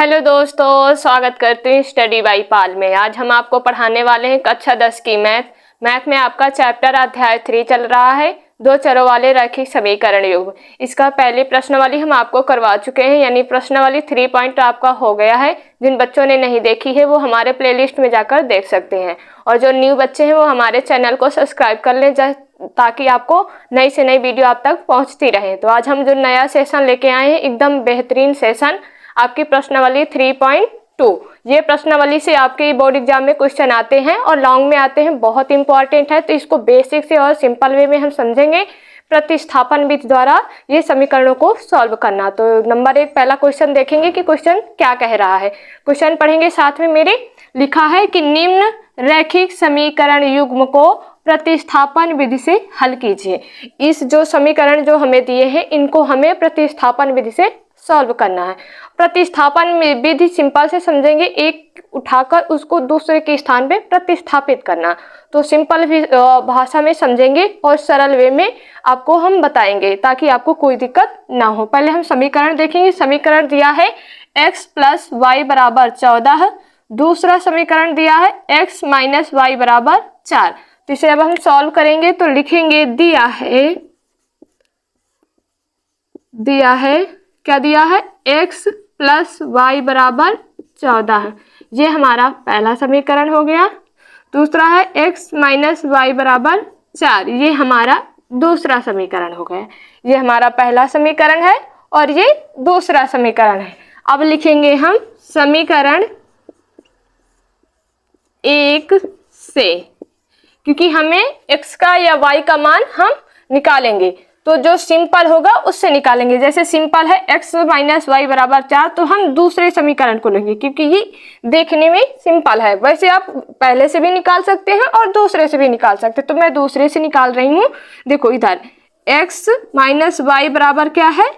Hello दोस्तों, स्वागत करते हैं स्टडी बाई पाल में। आज हम आपको पढ़ाने वाले हैं कक्षा 10 की मैथ में आपका चैप्टर अध्याय 3 चल रहा है, दो चरों वाले रैखिक समीकरण युग्म। इसका पहली प्रश्नावली हम आपको करवा चुके हैं, यानी प्रश्नावली 3 पॉइंट आपका हो गया है। जिन बच्चों ने नहीं देखी है वो हमारे प्लेलिस्ट में जाकर देख सकते हैं, और जो न्यू बच्चे हैं वो हमारे चैनल को सब्सक्राइब कर लें ताकि आपको नई से नई वीडियो आप तक पहुँचती रहे। तो आज हम जो नया सेशन लेके आए हैं, एकदम बेहतरीन सेशन, आपकी प्रश्नावली 3.2। ये प्रश्नावली से आपके बोर्ड एग्जाम में क्वेश्चन आते हैं और लॉन्ग में आते हैं, बहुत इंपॉर्टेंट है। तो इसको बेसिक से और सिंपल वे में हम समझेंगे, प्रतिस्थापन विधि द्वारा ये समीकरणों को सॉल्व करना। तो नंबर 1 पहला क्वेश्चन देखेंगे कि क्वेश्चन क्या कह रहा है। क्वेश्चन पढ़ेंगे साथ में मेरे। लिखा है कि निम्न रैखिक समीकरण युग्म को प्रतिस्थापन विधि से हल कीजिए। इस जो समीकरण जो हमें दिए हैं, इनको हमें प्रतिस्थापन विधि से सॉल्व करना है। प्रतिस्थापन विधि सिंपल से समझेंगे, एक उठाकर उसको दूसरे के स्थान पे प्रतिस्थापित करना। तो सिंपल भाषा में समझेंगे और सरल वे में आपको हम बताएंगे ताकि आपको कोई दिक्कत ना हो। पहले हम समीकरण देखेंगे। समीकरण दिया है x + y = 14। दूसरा समीकरण दिया है x - y = 4। तो इसे अब हम सॉल्व करेंगे तो लिखेंगे दिया है क्या दिया है, x + y = 14। ये हमारा पहला समीकरण हो गया। दूसरा है x - y = 4। ये हमारा दूसरा समीकरण हो गया। ये हमारा पहला समीकरण है और ये दूसरा समीकरण है। अब लिखेंगे हम समीकरण 1 से, क्योंकि हमें x का या y का मान हम निकालेंगे, तो जो सिंपल होगा उससे निकालेंगे। जैसे सिंपल है x - y = 4, तो हम दूसरे समीकरण को लेंगे क्योंकि ये देखने में सिंपल है। वैसे आप पहले से भी निकाल सकते हैं और दूसरे से भी निकाल सकते हैं, तो मैं दूसरे से निकाल रही हूँ। देखो इधर x - y बराबर क्या है,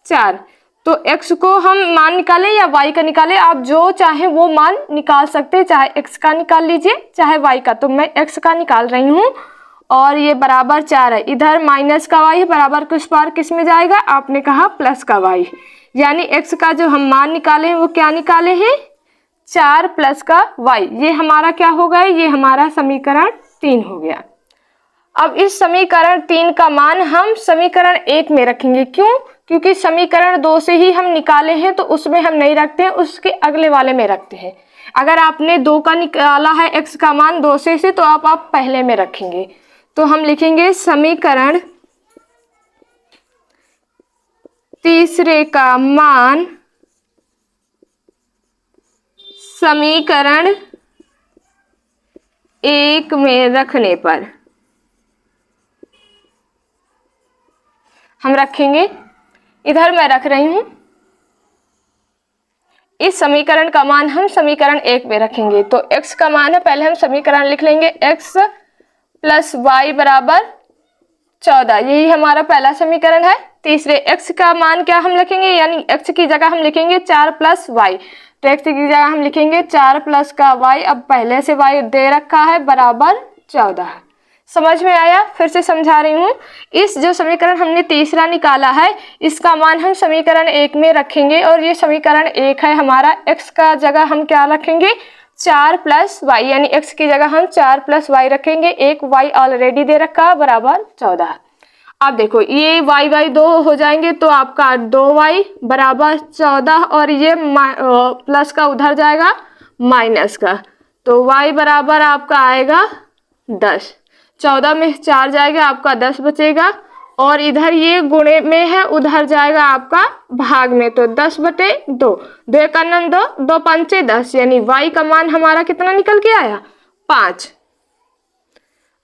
4। तो x को हम मान निकालें या y का निकालें, आप जो चाहे वो मान निकाल सकते हैं, चाहे x का निकाल लीजिए चाहे y का। तो मैं x का निकाल रही हूँ और ये बराबर 4 है। इधर माइनस का y बराबर किस बार किस में जाएगा, आपने कहा प्लस का y, यानी x का जो हम मान निकाले हैं वो क्या निकाले हैं, 4 + का y। ये हमारा क्या हो गया, ये हमारा समीकरण 3 हो गया। अब इस समीकरण 3 का मान हम समीकरण 1 में रखेंगे। क्यों? क्योंकि समीकरण 2 से ही हम निकाले हैं, तो उसमें हम नहीं रखते हैं, उसके अगले वाले में रखते हैं। अगर आपने 2 का निकाला है x का मान 2 से तो आप पहले में रखेंगे। तो हम लिखेंगे समीकरण 3 का मान समीकरण 1 में रखने पर हम रखेंगे, इधर मैं रख रही हूं, इस समीकरण का मान हम समीकरण 1 में रखेंगे। तो x का मान है, पहले हम समीकरण लिख लेंगे x + y = 14। यही हमारा पहला समीकरण है। तीसरे x का मान क्या हम लिखेंगे, यानी x की जगह हम लिखेंगे 4 + y। तो x की जगह हम लिखेंगे 4 + का y। अब पहले से y दे रखा है बराबर 14। समझ में आया? फिर से समझा रही हूँ। इस जो समीकरण हमने तीसरा निकाला है, इसका मान हम समीकरण 1 में रखेंगे, और ये समीकरण 1 है हमारा। x का जगह हम क्या रखेंगे, 4 + y, यानी x की जगह हम 4 + y रखेंगे। एक y ऑलरेडी दे रखा बराबर 14। अब देखो ये y 2 हो जाएंगे, तो आपका 2y = 14, और ये प्लस का उधर जाएगा माइनस का, तो y बराबर आपका आएगा 10। 14 में 4 जाएगा, आपका 10 बचेगा, और इधर ये गुणे में है, उधर जाएगा आपका भाग में, तो 10/2। 2 × 9 2, 2 × 5 10, यानी y का मान हमारा कितना निकल के आया, 5।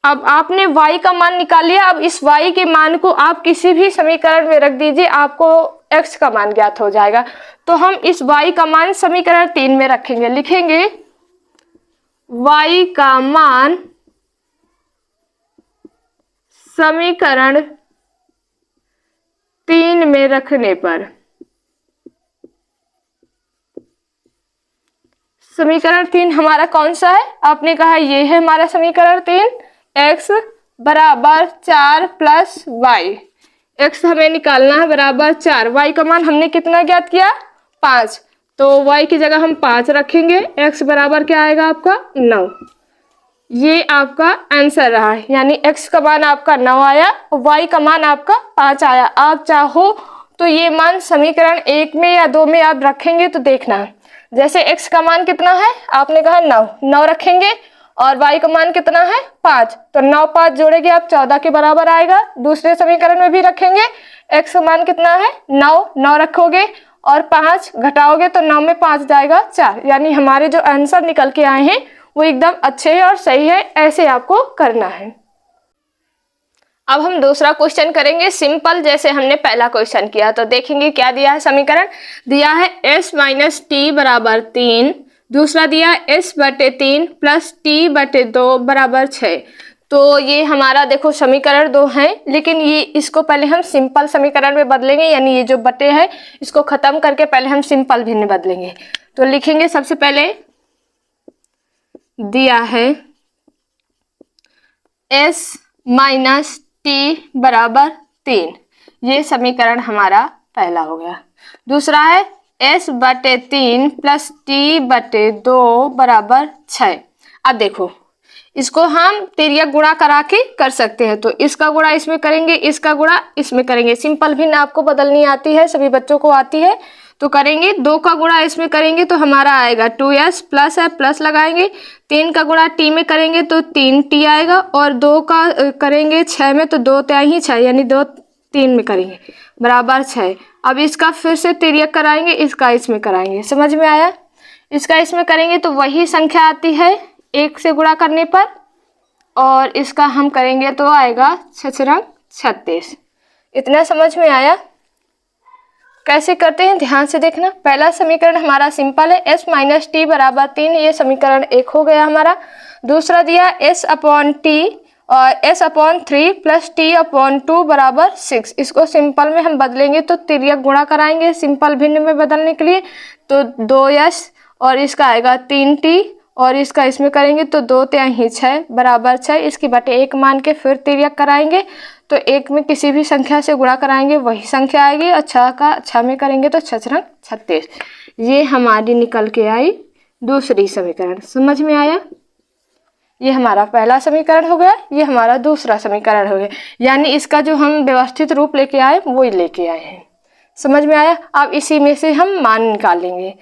अब आपने y का मान निकाल लिया। अब इस y के मान को आप किसी भी समीकरण में रख दीजिए, आपको x का मान ज्ञात हो जाएगा। तो हम इस y का मान समीकरण 3 में रखेंगे। लिखेंगे y का मान समीकरण 3 में रखने पर, समीकरण 3 हमारा कौन सा है, आपने कहा ये है हमारा समीकरण 3। x = 4 + y। x हमें निकालना है बराबर 4। y का मान हमने कितना ज्ञात किया, 5। तो y की जगह हम 5 रखेंगे, x बराबर क्या आएगा आपका 9। ये आपका आंसर रहा है, यानी x का मान आपका 9 आया, y का मान आपका 5 आया। आप चाहो तो ये मान समीकरण 1 में या 2 में आप रखेंगे तो देखना, जैसे x का मान कितना है आपने कहा 9 रखेंगे और y का मान कितना है 5, तो 9 5 जोड़ेंगे आप 14 के बराबर आएगा। दूसरे समीकरण में भी रखेंगे, x का मान कितना है 9 रखोगे और 5 घटाओगे तो 9 में 5 जाएगा 4, यानी हमारे जो आंसर निकल के आए हैं वो एकदम अच्छे है और सही है। ऐसे आपको करना है। अब हम दूसरा क्वेश्चन करेंगे सिंपल, जैसे हमने पहला क्वेश्चन किया। तो देखेंगे क्या दिया है, समीकरण दिया है s माइनस टी बराबर 3, दूसरा दिया है s बटे 3 प्लस टी बटे 2 बराबर 6। तो ये हमारा देखो समीकरण 2 है, लेकिन ये इसको पहले हम सिंपल समीकरण में बदलेंगे, यानी ये जो बटे है इसको खत्म करके पहले हम सिंपल भिन्न बदलेंगे। तो लिखेंगे सबसे पहले दिया है s माइनस टी बराबर 3, ये समीकरण हमारा पहला हो गया। दूसरा है s बटे 3 प्लस टी बटे 2 बराबर 6। अब देखो इसको हम तिर्यक गुणा करा के कर सकते हैं, तो इसका गुणा इसमें करेंगे, इसका गुणा इसमें करेंगे। सिंपल भिन्न आपको बदलनी आती है, सभी बच्चों को आती है, तो करेंगे। 2 का गुणा इसमें करेंगे तो हमारा आएगा 2s, प्लस है प्लस लगाएंगे। 3 का गुणा टी में करेंगे तो 3t आएगा, और 2 का करेंगे 6 में तो 2 त्याई ही 6, यानी 2 3 में करेंगे बराबर 6। अब इसका फिर से तिर्यक कराएंगे, इसका इसमें कराएंगे। समझ में आया? इसका इसमें करेंगे तो वही संख्या आती है 1 से गुणा करने पर, और इसका हम करेंगे तो आएगा 6 36। इतना समझ में आया? कैसे करते हैं ध्यान से देखना। पहला समीकरण हमारा सिंपल है, s माइनस टी बराबर 3, ये समीकरण 1 हो गया हमारा। दूसरा दिया s अपॉन टी और s upon 3 plus T upon 2 बराबर 6। इसको सिंपल में हम बदलेंगे तो तिर्यक गुणा कराएंगे सिंपल भिन्न में बदलने के लिए, तो 2s और इसका आएगा 3t, और इसका इसमें करेंगे तो 2 त्याई 6 बराबर 6। इसकी बटे 1 मान के फिर तिर्यक कराएंगे, तो 1 में किसी भी संख्या से गुणा कराएंगे वही संख्या आएगी, और 6 का 6 में करेंगे तो 6 36। ये हमारी निकल के आई दूसरी समीकरण। समझ में आया? ये हमारा पहला समीकरण हो गया, ये हमारा दूसरा समीकरण हो गया, यानी इसका जो हम व्यवस्थित रूप लेके आए वही लेके आए हैं। समझ में आया? अब इसी में से हम मान निकाल लेंगे।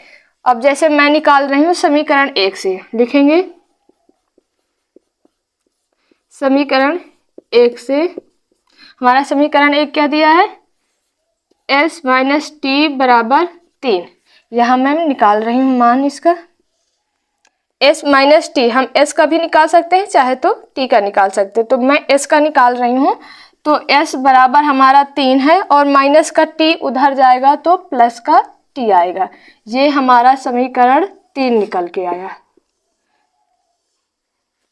अब जैसे मैं निकाल रही हूँ समीकरण 1 से, लिखेंगे समीकरण 1 से हमारा समीकरण 1 क्या दिया है, s माइनस टी बराबर 3। यहाँ मैं निकाल रही हूँ मान इसका s माइनस टी। हम s का भी निकाल सकते हैं, चाहे तो t का निकाल सकते हैं, तो मैं s का निकाल रही हूँ। तो s बराबर हमारा 3 है, और माइनस का t उधर जाएगा तो प्लस का t आएगा। ये हमारा समीकरण 3 निकल के आया।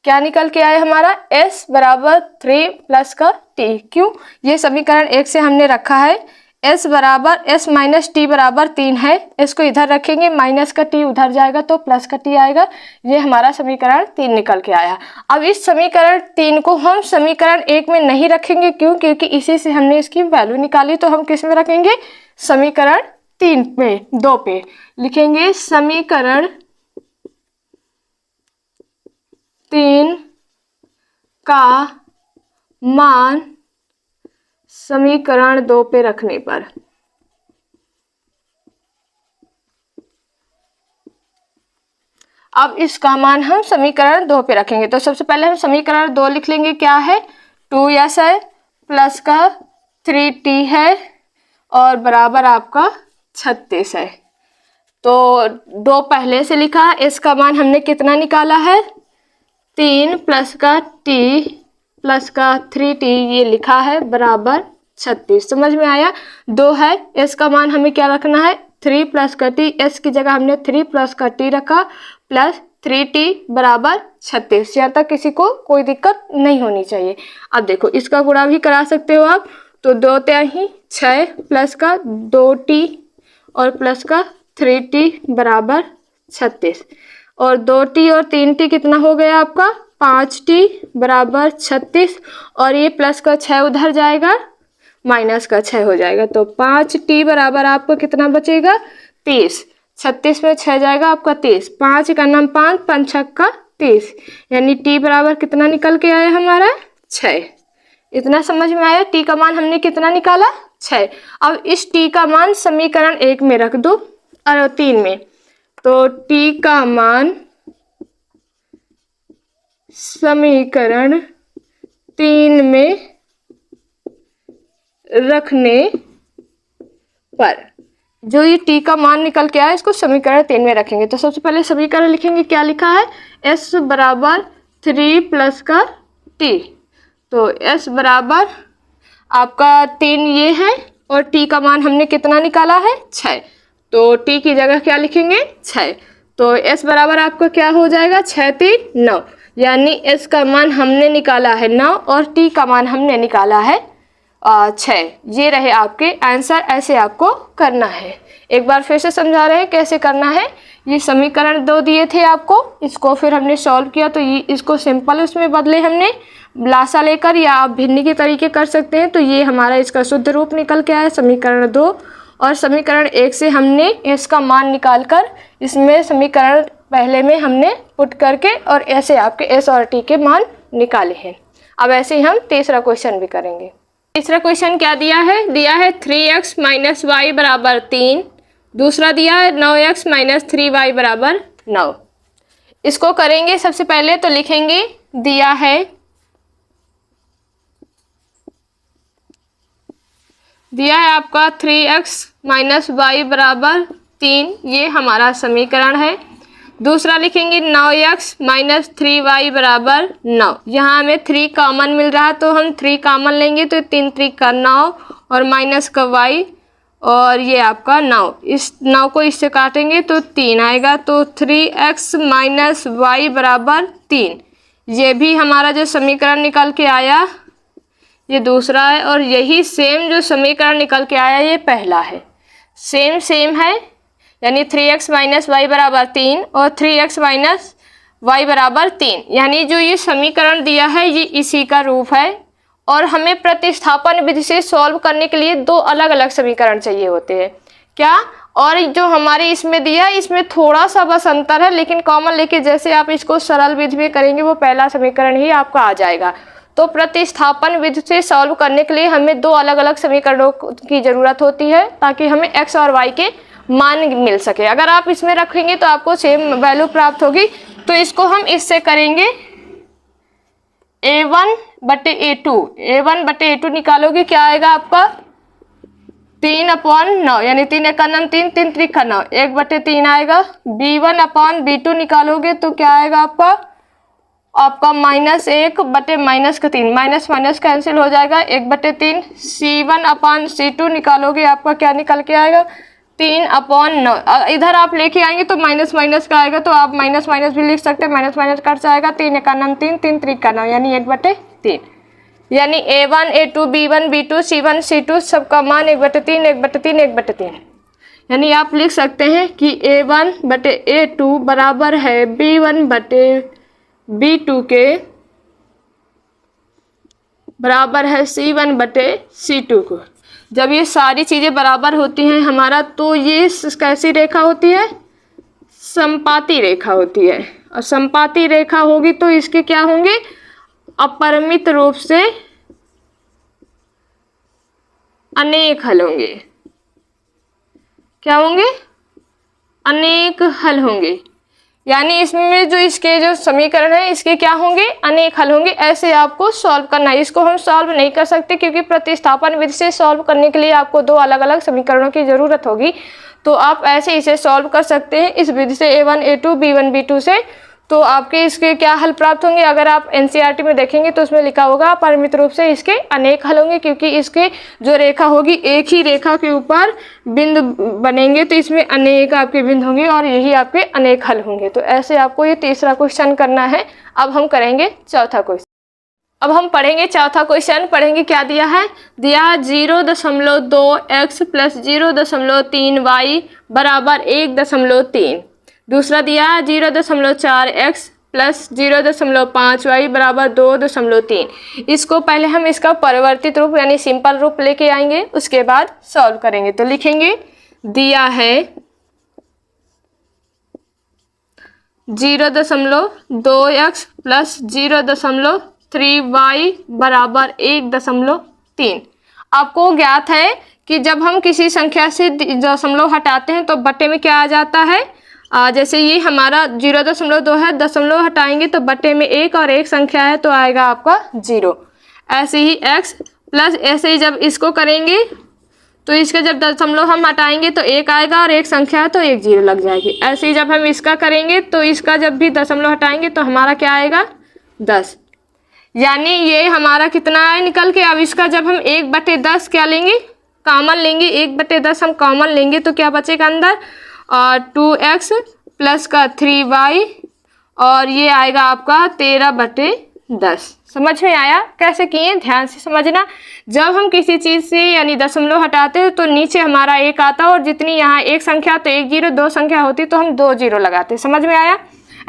क्या निकल के आया हमारा, s बराबर 3 प्लस का t। क्यों? ये समीकरण 1 से हमने रखा है s बराबर s माइनस टी बराबर 3 है, s को इधर रखेंगे, माइनस का t उधर जाएगा तो प्लस का t आएगा। ये हमारा समीकरण 3 निकल के आया। अब इस समीकरण 3 को हम समीकरण 1 में नहीं रखेंगे, क्यों? क्योंकि इसी से हमने इसकी वैल्यू निकाली, तो हम किस में रखेंगे, समीकरण 3 पे 2 पे लिखेंगे समीकरण 3 का मान समीकरण 2 पे रखने पर अब इसका मान हम समीकरण 2 पे रखेंगे। तो सबसे पहले हम समीकरण 2 लिख लेंगे। क्या है, 2s है प्लस का 3t है और बराबर आपका 36 है। तो 2 पहले से लिखा, इसका मान हमने कितना निकाला है, 3 प्लस का t प्लस का 3t ये लिखा है बराबर 36। समझ में आया? 2 है, s का मान हमें क्या रखना है, 3 प्लस का t, s की जगह हमने 3 प्लस का t रखा प्लस 3t बराबर 36। यहाँ तक किसी को कोई दिक्कत नहीं होनी चाहिए। अब देखो इसका गुणा भी करा सकते हो आप, तो 2 त्याई 6 प्लस का 2t और प्लस का 3t बराबर 36, और 2t और 3t कितना हो गया आपका, 5t बराबर 36, और ये प्लस का 6 उधर जाएगा, माइनस का 6 हो जाएगा, तो 5t बराबर आपको कितना बचेगा, 30। 36 में 6 जाएगा आपका 30, 5 का नाम 5, 5 छक्का 30, यानी टी बराबर कितना निकल के आया हमारा 6। इतना समझ में आया? टी का मान हमने कितना निकाला 6। अब इस टी का मान समीकरण 1 में रख दो और 3 में, तो टी का मान समीकरण 3 में रखने पर जो ये टी का मान निकल के आया इसको समीकरण 3 में रखेंगे। तो सबसे पहले समीकरण लिखेंगे, क्या लिखा है, s बराबर 3 प्लस का t, तो s बराबर आपका 3 ये है और t का मान हमने कितना निकाला है 6, तो t की जगह क्या लिखेंगे 6, तो s बराबर आपका क्या हो जाएगा 6 3 9, यानी s का मान हमने निकाला है 9 और t का मान हमने निकाला है 6। ये रहे आपके आंसर। ऐसे आपको करना है। एक बार फिर से समझा रहे हैं कैसे करना है। ये समीकरण 2 दिए थे आपको, इसको फिर हमने सॉल्व किया, तो ये इसको सिंपल उसमें बदले हमने लासा लेकर, या आप भिन्नी के तरीके कर सकते हैं। तो ये हमारा इसका शुद्ध रूप निकल के आया समीकरण 2, और समीकरण 1 से हमने इसका मान निकाल कर इसमें समीकरण पहले में हमने पुट करके और ऐसे आपके एस और टी के मान निकाले हैं। अब ऐसे ही हम तीसरा क्वेश्चन भी करेंगे। तीसरा क्वेश्चन क्या दिया है 3x माइनस वाई बराबर 3, दूसरा दिया है 9x माइनस 3y बराबर 9। इसको करेंगे सबसे पहले तो लिखेंगे, दिया है आपका 3x माइनस वाई बराबर 3, ये हमारा समीकरण है। दूसरा लिखेंगे 9x माइनस 3y बराबर 9, यहाँ हमें 3 कॉमन मिल रहा है तो हम 3 कॉमन लेंगे, तो 3 3 का 9 और माइनस का y और ये आपका 9, इस 9 को इससे काटेंगे तो 3 आएगा, तो 3x माइनस वाई बराबर 3। ये भी हमारा जो समीकरण निकल के आया ये दूसरा है, और यही सेम जो समीकरण निकल के आया ये पहला है, सेम है, यानी 3x माइनस वाई बराबर 3 और 3x माइनस वाई बराबर 3, यानी जो ये समीकरण दिया है ये इसी का रूप है। और हमें प्रतिस्थापन विधि से सॉल्व करने के लिए 2 अलग अलग समीकरण चाहिए होते हैं क्या, और जो हमारे इसमें दिया है इसमें थोड़ा सा बस अंतर है, लेकिन कॉमन लेके जैसे आप इसको सरल विधि में करेंगे वो पहला समीकरण ही आपका आ जाएगा। तो प्रतिस्थापन विधि से सॉल्व करने के लिए हमें 2 अलग अलग समीकरणों की जरूरत होती है ताकि हमें x और y के मान मिल सके। अगर आप इसमें रखेंगे तो आपको सेम वैल्यू प्राप्त होगी। तो इसको हम इससे करेंगे a1 बटे a2 निकालोगे क्या आएगा आपका 3/9, यानी 3 एक का नाम 3 3 3 का 9, 1/3 आएगा। b1/b2 निकालोगे तो क्या आएगा आपका -1 बटे -3, माइनस माइनस कैंसिल हो जाएगा, 1/3। c1/c2 निकालोगे आपका क्या निकल के आएगा 3/9। इधर आप लेके आएंगे तो माइनस माइनस का आएगा, तो आप माइनस माइनस भी लिख सकते हैं, माइनस माइनस कट जाएगा, 3 का नाम 3 3 3 का 9, यानी 1/3, यानी a1 a2 b1 b2 c1 c2 सबका मान 1/3 1/3 1/3, यानी आप लिख सकते हैं कि a1 बटे a2 बराबर है b1 बटे b2 के बराबर है c1 बटे c2 को। जब ये सारी चीज़ें बराबर होती हैं हमारा, तो ये कैसी रेखा होती है, समपाती रेखा होती है, और समपाती रेखा होगी तो इसके क्या होंगे, अपरिमित रूप से अनेक हल होंगे। क्या होंगे, अनेक हल होंगे, यानी इसमें जो इसके जो समीकरण है इसके क्या होंगे, अनेक हल होंगे। ऐसे आपको सॉल्व करना है। इसको हम सॉल्व नहीं कर सकते क्योंकि प्रतिस्थापन विधि से सॉल्व करने के लिए आपको 2 अलग अलग समीकरणों की जरूरत होगी। तो आप ऐसे इसे सॉल्व कर सकते हैं इस विधि से, a1 a2 b1 b2 से। तो आपके इसके क्या हल प्राप्त होंगे, अगर आप एनसीईआरटी में देखेंगे तो उसमें लिखा होगा परिमित रूप से इसके अनेक हल होंगे, क्योंकि इसके जो रेखा होगी एक ही रेखा के ऊपर बिंदु बनेंगे तो इसमें अनेक आपके बिंदु होंगे और यही आपके अनेक हल होंगे। तो ऐसे आपको ये तीसरा क्वेश्चन करना है। अब हम करेंगे चौथा क्वेश्चन। अब हम पढ़ेंगे चौथा क्वेश्चन। पढ़ेंगे क्या दिया है, 0.2x प्लस 0.3y बराबर 1.3। दूसरा दिया है 0.4x प्लस 0.5y बराबर 2.3। इसको पहले हम इसका परिवर्तित रूप यानी सिंपल रूप लेके आएंगे, उसके बाद सॉल्व करेंगे। तो लिखेंगे दिया है 0.2x प्लस 0.3y बराबर 1.3। आपको ज्ञात है कि जब हम किसी संख्या से दशमलव हटाते हैं तो बट्टे में क्या आ जाता है, जैसे ये हमारा 0.2 है, दशमलव हटाएंगे तो बट्टे में 1 और एक संख्या है तो आएगा आपका 0। ऐसे ही x प्लस ऐसे ही जब इसको करेंगे तो इसका जब दशमलव हम हटाएंगे तो 1 आएगा और एक संख्या है तो 1 0 लग जाएगी। ऐसे ही जब हम इसका करेंगे तो इसका जब भी दशमलव हटाएंगे तो हमारा क्या आएगा 10। यानी ये हमारा कितना है निकल के। अब इसका जब हम 1/10 क्या लेंगे, कॉमन लेंगे, 1/10 हम कॉमन लेंगे तो क्या बचेगा अंदर, 2x प्लस का 3y और ये आएगा आपका 13/10। समझ में आया कैसे किए, ध्यान से समझना। जब हम किसी चीज़ से यानी दशमलव हटाते हैं तो नीचे हमारा 1 आता है और जितनी यहाँ एक संख्या तो 1 0, 2 संख्या होती तो हम 2 0 लगाते। समझ में आया।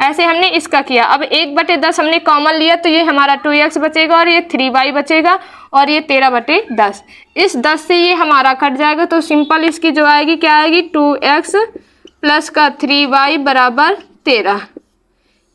ऐसे हमने इसका किया। अब 1/10 हमने कॉमन लिया तो ये हमारा 2x बचेगा और ये 3y बचेगा और ये 13/10। इस 10 से ये हमारा कट जाएगा तो सिंपल इसकी जो आएगी क्या आएगी, 2x प्लस का 3y बराबर 13।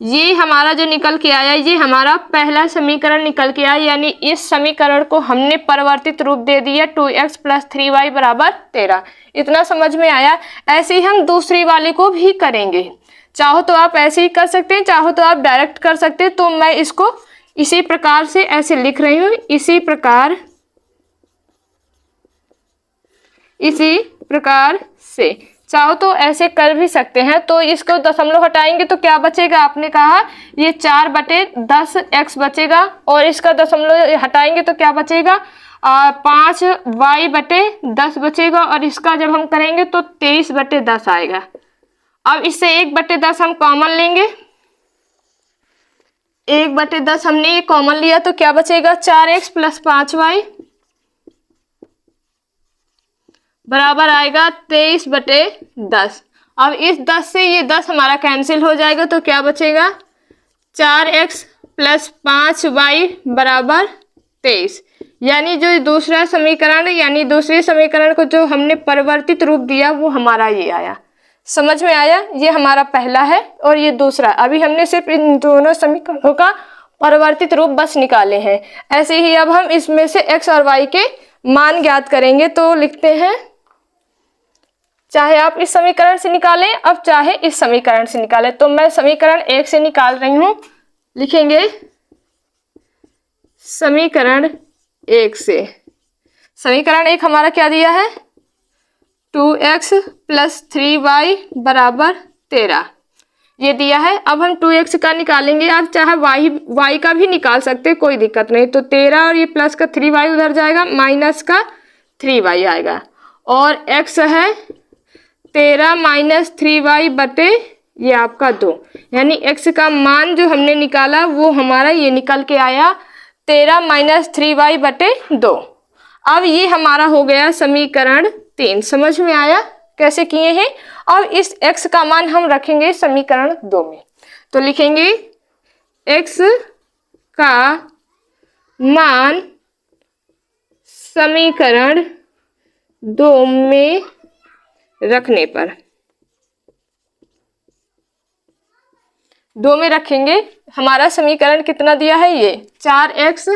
ये हमारा जो निकल के आया ये हमारा पहला समीकरण निकल के आया। यानी इस समीकरण को हमने परिवर्तित रूप दे दिया 2x प्लस 3y बराबर 13। इतना समझ में आया। ऐसे ही हम दूसरी वाले को भी करेंगे। चाहो तो आप ऐसे ही कर सकते हैं, चाहो तो आप डायरेक्ट कर सकते हैं। तो मैं इसको इसी प्रकार से ऐसे लिख रही हूँ, इसी प्रकार से चाहो तो ऐसे कर भी सकते हैं। तो इसको दशमलव हटाएंगे तो क्या बचेगा, आपने कहा ये 4/10x बचेगा और इसका दशमलव हटाएंगे तो क्या बचेगा, 5y/10 बचेगा और इसका जब हम करेंगे तो 23/10 आएगा। अब इससे 1/10 हम कॉमन लेंगे, 1/10 हमने ये कॉमन लिया तो क्या बचेगा, 4x प्लस 5y बराबर आएगा 23/10। अब इस 10 से ये 10 हमारा कैंसिल हो जाएगा तो क्या बचेगा, 4x प्लस 5y बराबर 23। यानी जो दूसरा समीकरण यानी दूसरे समीकरण को जो हमने परिवर्तित रूप दिया वो हमारा ये आया। समझ में आया। ये हमारा पहला है और ये दूसरा। अभी हमने सिर्फ इन दोनों समीकरणों का परिवर्तित रूप बस निकाले हैं। ऐसे ही अब हम इसमें से x और y के मान ज्ञात करेंगे। तो लिखते हैं, चाहे आप इस समीकरण से निकालें अब चाहे इस समीकरण से निकालें। तो मैं समीकरण 1 से निकाल रही हूं। लिखेंगे समीकरण 1 से। समीकरण 1 हमारा क्या दिया है, 2x प्लस 3y बराबर 13 ये दिया है। अब हम 2x का निकालेंगे। आप चाहे y का भी निकाल सकते हैं, कोई दिक्कत नहीं। तो 13 और ये प्लस का 3y उधर जाएगा, माइनस का 3y आएगा और x है 13 माइनस 3y बटे ये आपका 2। यानी x का मान जो हमने निकाला वो हमारा ये निकल के आया 13 माइनस 3y बटे 2। अब ये हमारा हो गया समीकरण 3। समझ में आया कैसे किए हैं। अब इस x का मान हम रखेंगे समीकरण 2 में। तो लिखेंगे x का मान समीकरण 2 में रखने पर 2 में रखेंगे। हमारा समीकरण कितना दिया है, ये 4x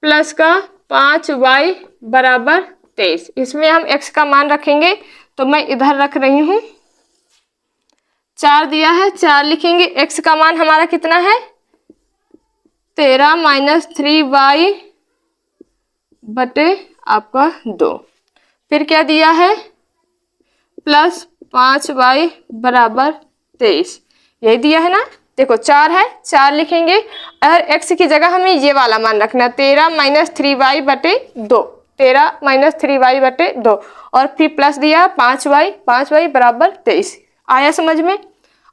प्लस का 5y बराबर 23। इसमें हम x का मान रखेंगे तो मैं इधर रख रही हूं। 4 दिया है, 4 लिखेंगे। x का मान हमारा कितना है, 13 माइनस 3y बटे आपका 2। फिर क्या दिया है, प्लस 5y बराबर 23। यही दिया है ना। देखो 4 है, 4 लिखेंगे और x की जगह हमें ये वाला मान रखना, 13 माइनस 3y बटे 2। 13 माइनस 3y बटे 2 और फिर प्लस दिया 5y बराबर 23। आया समझ में।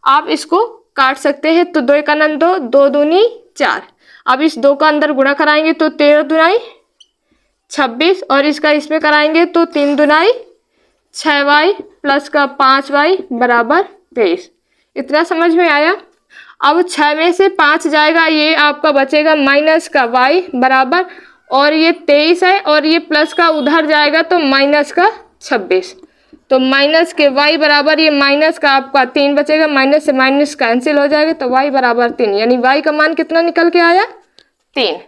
आप इसको काट सकते हैं। तो 2 का 2, 2 दूनी 4। अब इस 2 का अंदर गुणा कराएंगे तो 13 दूनाई 26 और इसका इसमें कराएंगे तो 3 दूनाई 6y प्लस का 5y बराबर 23। इतना समझ में आया। अब 6 में से 5 जाएगा, ये आपका बचेगा माइनस का y बराबर, और ये 23 है और ये प्लस का उधर जाएगा तो माइनस का 26। तो माइनस के y बराबर ये माइनस का आपका 3 बचेगा, माइनस से माइनस कैंसिल हो जाएगा तो y बराबर 3, यानी y का मान कितना निकल के आया 3।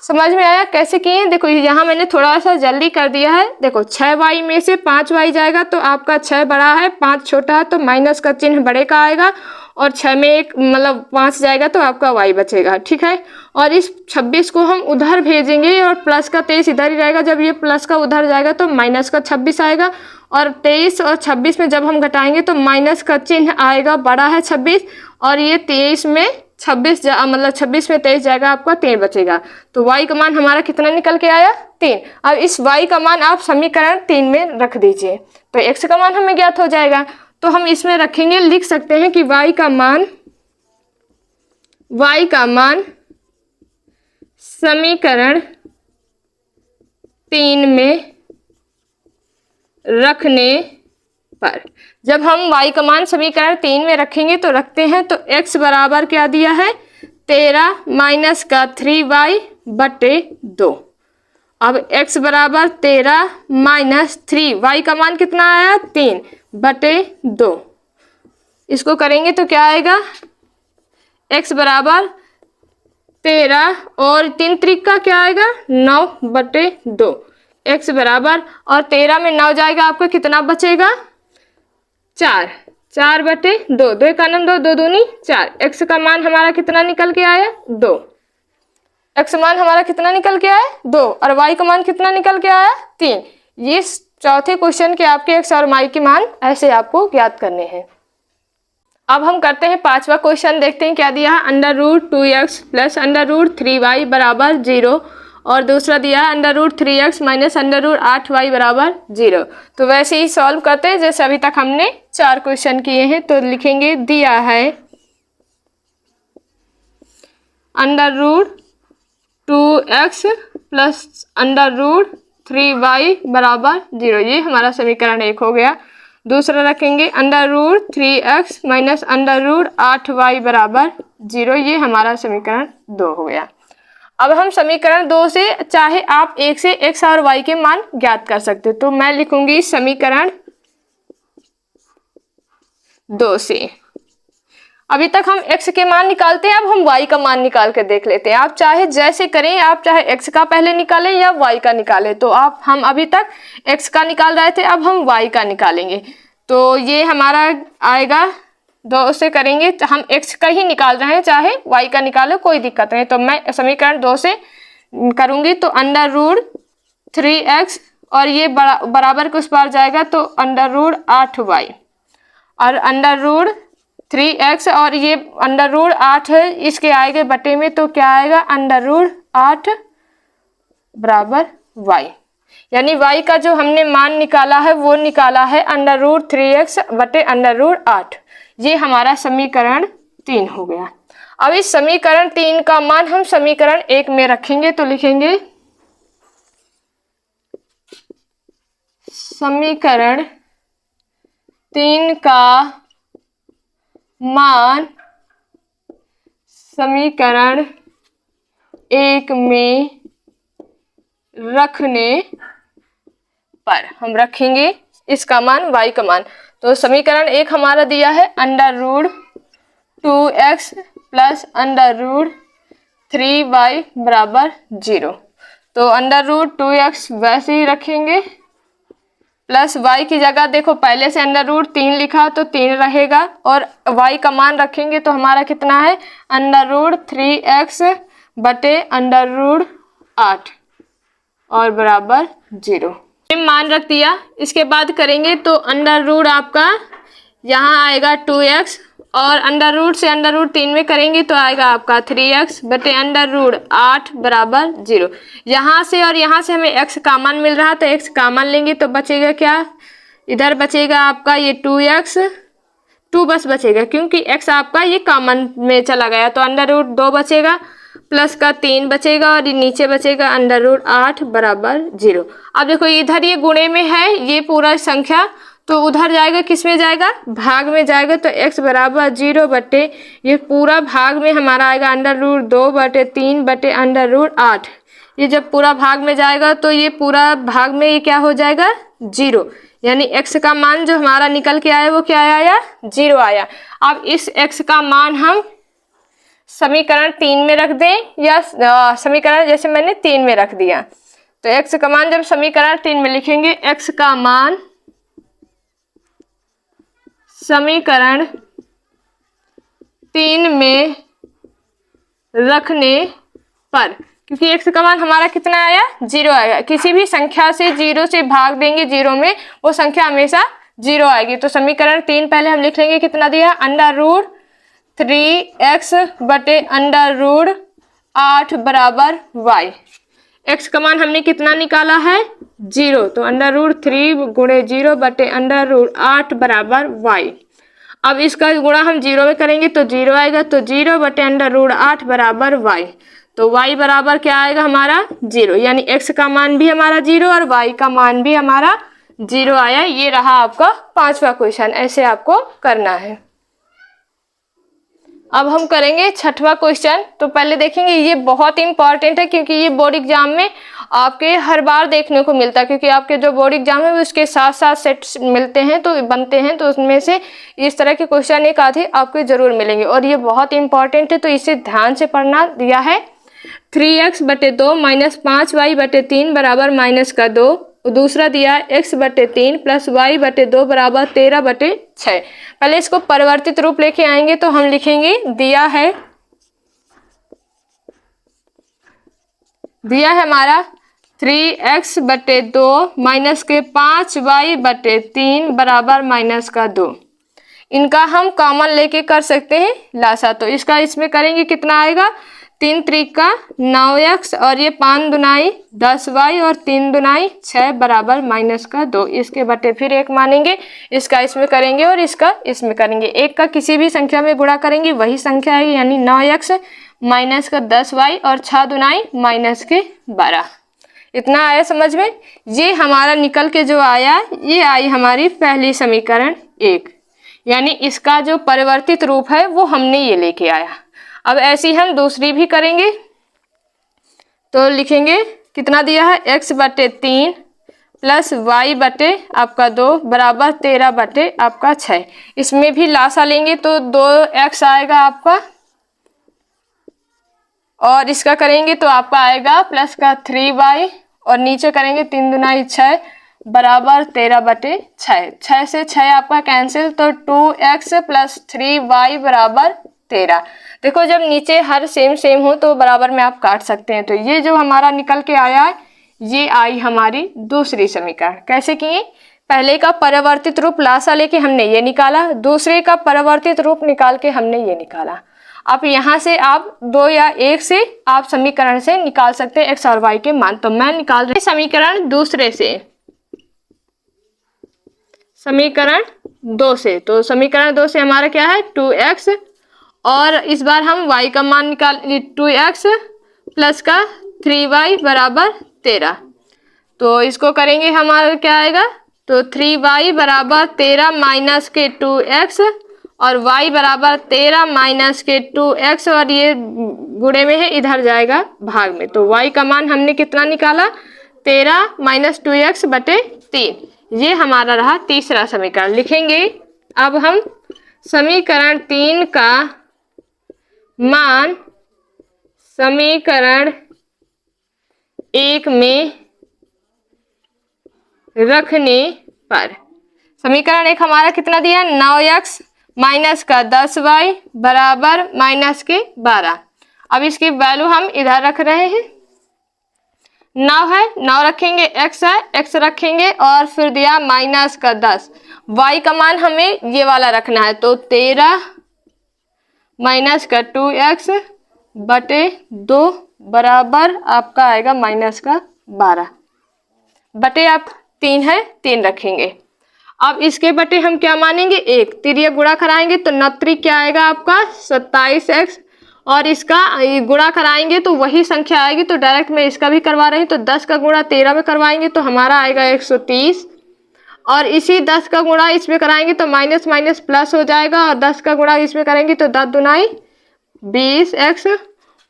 समझ में आया कैसे किए? देखो यहाँ मैंने थोड़ा सा जल्दी कर दिया है। देखो 6y में से 5y जाएगा तो आपका 6 बड़ा है 5 छोटा है, तो माइनस का चिन्ह बड़े का आएगा, और 6 में एक मतलब 5 जाएगा तो आपका y बचेगा, ठीक है। और इस 26 को हम उधर भेजेंगे और प्लस का 23 इधर ही रहेगा। जब ये प्लस का उधर जाएगा तो माइनस का 26 आएगा, और 23 और 26 में जब हम घटाएंगे तो माइनस का चिन्ह आएगा, बड़ा है 26, और ये 23 में 26 मतलब 26 में 23 जाएगा, आपका 3 बचेगा। तो y का मान हमारा कितना निकल के आया 3। अब इस y का मान आप समीकरण 3 में रख दीजिए तो x का मान हमें ज्ञात हो जाएगा। तो हम इसमें रखेंगे, लिख सकते हैं कि y का मान समीकरण 3 में रखने पर, जब हम y का मान समीकरण 3 में रखेंगे तो रखते हैं, तो x बराबर क्या दिया है 13 माइनस का 3y बटे 2। अब x बराबर 13 माइनस 3, y का मान कितना आया 3 बटे 2। इसको करेंगे तो क्या आएगा, x बराबर 13 और 3 त्रिक क्या आएगा 9 बटे 2। x बराबर, और 13 में 9 जाएगा आपका कितना बचेगा 4 बटे 2, 2 का नम 2, 2 दूनी 4। x का मान हमारा कितना निकल के आया 2, x मान हमारा कितना निकल के आया 2, और y का मान कितना निकल के आया 3। ये चौथे क्वेश्चन के आपके x और y के मान ऐसे आपको ज्ञात करने हैं। अब हम करते हैं पांचवा क्वेश्चन, देखते हैं क्या दिया है। √2x प्लस √3y बराबर 0, और दूसरा दिया है √3x माइनस √8y बराबर 0। तो वैसे ही सॉल्व करते हैं जैसे अभी तक हमने 4 क्वेश्चन किए हैं। तो लिखेंगे दिया है √2x प्लस √3y बराबर 0, ये हमारा समीकरण 1 हो गया। दूसरा रखेंगे √3x माइनस √8y बराबर 0, ये हमारा समीकरण 2 हो गया। अब हम समीकरण 2 से चाहे आप 1 से x और y के मान ज्ञात कर सकते, तो मैं लिखूंगी समीकरण 2 से। अभी तक हम x के मान निकालते हैं, अब हम y का मान निकाल कर देख लेते हैं। आप चाहे जैसे करें, आप चाहे x का पहले निकालें या y का निकालें। तो हम अभी तक x का निकाल रहे थे, अब हम y का निकालेंगे। तो ये हमारा आएगा 2 से करेंगे, हम x का ही निकाल रहे हैं, चाहे y का निकालो कोई दिक्कत नहीं। तो मैं समीकरण 2 से करूंगी तो √3x, और ये बराबर के उस पार जाएगा तो √8y, और √3x, और ये √8 है इसके आएगा बटे में, तो क्या आएगा √8 बराबर y, यानी y का जो हमने मान निकाला है वो निकाला है √3x बटे √8। ये हमारा समीकरण 3 हो गया। अब इस समीकरण 3 का मान हम समीकरण 1 में रखेंगे, तो लिखेंगे समीकरण 3 का मान समीकरण 1 में रखने पर हम रखेंगे इसका मान y का मान। तो समीकरण 1 हमारा दिया है √2x प्लस √3y बराबर 0। तो √2x वैसे ही रखेंगे, प्लस y की जगह देखो पहले से √3 लिखा तो 3 रहेगा, और y का मान रखेंगे तो हमारा कितना है √3x बटे √8 और बराबर 0। मान रख दिया। इसके बाद करेंगे तो √ आपका यहाँ आएगा 2x, और √ से √3 में करेंगे तो आएगा आपका 3x बटे √8 बराबर 0। यहाँ से और यहाँ से हमें x कॉमन मिल रहा तो x कॉमन लेंगे तो बचेगा क्या, इधर बचेगा आपका ये 2x, 2 बस बचेगा क्योंकि x आपका ये कॉमन में चला गया, तो √2 बचेगा, प्लस का 3 बचेगा, और नीचे बचेगा √8 बराबर 0। अब देखो इधर ये गुणे में है ये पूरा संख्या, तो उधर जाएगा किस में जाएगा, भाग में जाएगा, तो x बराबर 0 बटे ये पूरा भाग में हमारा आएगा √2 बटे 3 बटे √8। ये जब पूरा भाग में जाएगा तो ये पूरा भाग में ये क्या हो जाएगा 0, यानी x का मान जो हमारा निकल के आया वो क्या आया 0 आया। अब इस x का मान हम समीकरण 3 में रख दें या समीकरण जैसे मैंने 3 में रख दिया, तो x का मान जब समीकरण 3 में लिखेंगे, x का मान समीकरण 3 में रखने पर, क्योंकि x का मान हमारा कितना आया 0 आएगा, किसी भी संख्या से 0 से भाग देंगे 0 में वो संख्या हमेशा 0 आएगी। तो समीकरण 3 पहले हम लिख लेंगे, कितना दिया √3x बटे √8 बराबर y। x का मान हमने कितना निकाला है 0, तो √3 गुणे 0 बटे √8 बराबर y। अब इसका गुणा हम 0 में करेंगे तो 0 आएगा, तो 0 बटे √8 बराबर y। तो y बराबर क्या आएगा हमारा 0, यानी x का मान भी हमारा 0 और y का मान भी हमारा 0 आया। ये रहा आपका 5वां क्वेश्चन, ऐसे आपको करना है। अब हम करेंगे 6वां क्वेश्चन। तो पहले देखेंगे, ये बहुत इंपॉर्टेंट है क्योंकि ये बोर्ड एग्जाम में आपके हर बार देखने को मिलता है, क्योंकि आपके जो बोर्ड एग्जाम है उसके साथ साथ सेट्स मिलते हैं तो बनते हैं, तो उसमें से इस तरह के क्वेश्चन एक आधे आपको जरूर मिलेंगे और ये बहुत इंपॉर्टेंट है, तो इसे ध्यान से पढ़ना। दिया है 3x बटे 2 माइनस 5y बटे 3 बराबर -2। दूसरा दिया है x बटे 3 प्लस y बटे 2 बराबर 13 बटे 6। पहले इसको परिवर्तित रूप लेके आएंगे तो हम लिखेंगे, दिया है हमारा 3x बटे 2 माइनस के 5y बटे 3 बराबर -2। इनका हम कॉमन लेके कर सकते हैं लासा, तो इसका इसमें करेंगे कितना आएगा 3 त्रिका 9x और ये 5 दुनाई 10y और 3 दुनाई 6 बराबर -2। इसके बटे फिर 1 मानेंगे, इसका इसमें करेंगे और इसका इसमें करेंगे। एक का किसी भी संख्या में गुणा करेंगे वही संख्या है, यानी 9x -10y और 6 दुनाई -12। इतना आया समझ में। ये हमारा निकल के जो आया ये आई हमारी पहली समीकरण 1, यानी इसका जो परिवर्तित रूप है वो हमने ये लेके आया। अब ऐसी हम दूसरी भी करेंगे, तो लिखेंगे कितना दिया है x बटे 3 प्लस y बटे आपका 2 बराबर 13 बटे आपका 6। इसमें भी लासा लेंगे तो 2x आएगा आपका और इसका करेंगे तो आपका आएगा प्लस का 3y और नीचे करेंगे 3 दुनाई 6 बराबर 13 बटे 6। 6 से 6 आपका कैंसिल, तो 2x प्लस 3y बराबर 13। देखो जब नीचे हर सेम हो तो बराबर में आप काट सकते हैं। तो ये जो हमारा निकल के आया है ये आई हमारी दूसरी समीकरण। कैसे किए, पहले का परिवर्तित रूप लासा लेके हमने ये निकाला, दूसरे का परिवर्तित रूप निकाल के हमने ये निकाला। अब यहाँ से आप 2 या 1 से आप समीकरण से निकाल सकते हैं x और y के मान। तो मैं निकाल रही समीकरण दूसरे से, समीकरण 2 से। तो समीकरण 2 से हमारा क्या है 2x और इस बार हम y का मान निकाल 2x प्लस का 3y बराबर 13। तो इसको करेंगे हमारा क्या आएगा, तो 3y बराबर 13 माइनस के 2x और y बराबर 13 माइनस के 2x और ये गुणे में है इधर जाएगा भाग में। तो y का मान हमने कितना निकाला 13 माइनस 2x बटे 3। ये हमारा रहा तीसरा समीकरण। लिखेंगे अब हम समीकरण 3 का मान समीकरण 1 में रखने पर। समीकरण 1 हमारा कितना दिया 9x माइनस का 10y बराबर माइनस के 12। अब इसकी वैल्यू हम इधर रख रहे हैं, 9 है 9 रखेंगे, x है x रखेंगे और फिर दिया माइनस का 10। y का मान हमें ये वाला रखना है, तो 13 माइनस का 2x बटे 2 बराबर आपका आएगा माइनस का 12 बटे आप 3 है 3 रखेंगे। अब इसके बटे हम क्या मानेंगे 1, तिर्यक गुणा कराएंगे तो 9 क्या आएगा आपका 27x और इसका गुणा कराएंगे तो वही संख्या आएगी। तो डायरेक्ट में इसका भी करवा रहे हैं, तो 10 का गुणा 13 में करवाएंगे तो हमारा आएगा 130 और इसी 10 का गुणा इसमें कराएंगे तो माइनस माइनस प्लस हो जाएगा और 10 का गुणा इसमें करेंगे तो 10 दुनाई 20x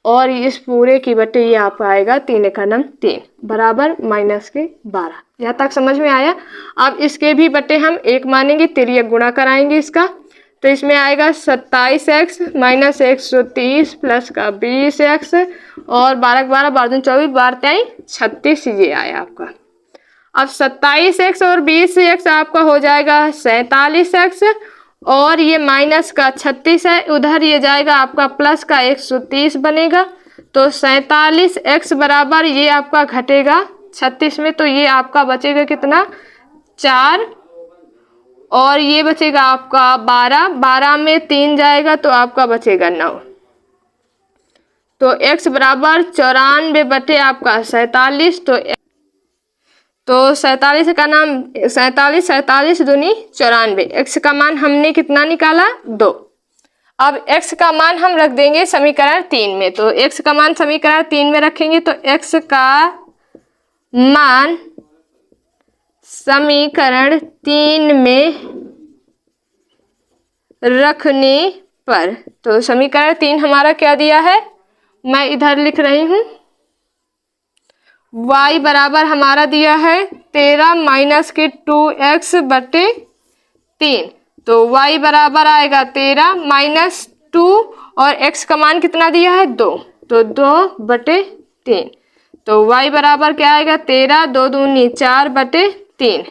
और इस पूरे की बटे ये आपका आएगा 3 एका नम 3 बराबर -12। यहाँ तक समझ में आया। अब इसके भी बटे हम 1 मानेंगे, तिर्यक गुणा कराएंगे इसका, तो इसमें आएगा 27x माइनस 130 प्लस का 20x और 12 12 12 24 12 36 ये आया आपका। अब 27x और 20x आपका हो जाएगा 47x और ये माइनस का 36 है, उधर ये जाएगा आपका प्लस का 130 बनेगा, तो 47x बराबर ये आपका घटेगा 36 में, तो ये आपका बचेगा कितना 4 और ये बचेगा आपका 12, 12 में 3 जाएगा तो आपका बचेगा 9। तो x बराबर 94 बटे आपका 47, तो 47 का नाम 47 47 दूनी 94। x का मान हमने कितना निकाला 2। अब x का मान हम रख देंगे समीकरण 3 में, तो x का मान समीकरण 3 में रखेंगे तो x का मान समीकरण 3 में रखने पर, तो समीकरण 3 हमारा क्या दिया है, मैं इधर लिख रही हूं, y बराबर हमारा दिया है 13 माइनस के 2x बटे 3, तो y बराबर आएगा 13 माइनस 2 और x का मान कितना दिया है 2, तो 2 बटे 3, तो y बराबर क्या आएगा 13 2 दूनी 4 बटे 3,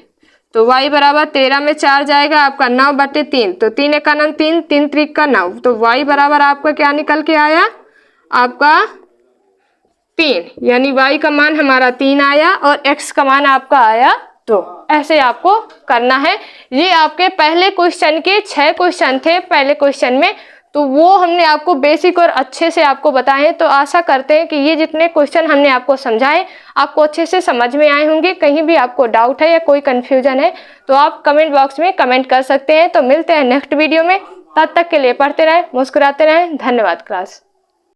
तो y बराबर 13 में 4 जाएगा आपका 9 बटे 3, तो 3 एका नम 3 3 त्रिक का 9, तो y बराबर आपका क्या निकल के आया आपका 3, यानी y का मान हमारा 3 आया और x का मान आपका आया 2। ऐसे आपको करना है। ये आपके पहले क्वेश्चन के 6 क्वेश्चन थे पहले क्वेश्चन में, तो वो हमने आपको बेसिक और अच्छे से आपको बताए हैं। तो आशा करते हैं कि ये जितने क्वेश्चन हमने आपको समझाए आपको अच्छे से समझ में आए होंगे। कहीं भी आपको डाउट है या कोई कंफ्यूजन है तो आप कमेंट बॉक्स में कमेंट कर सकते हैं। तो मिलते हैं नेक्स्ट वीडियो में, तब तक के लिए पढ़ते रहें, मुस्कुराते रहें। धन्यवाद क्लास।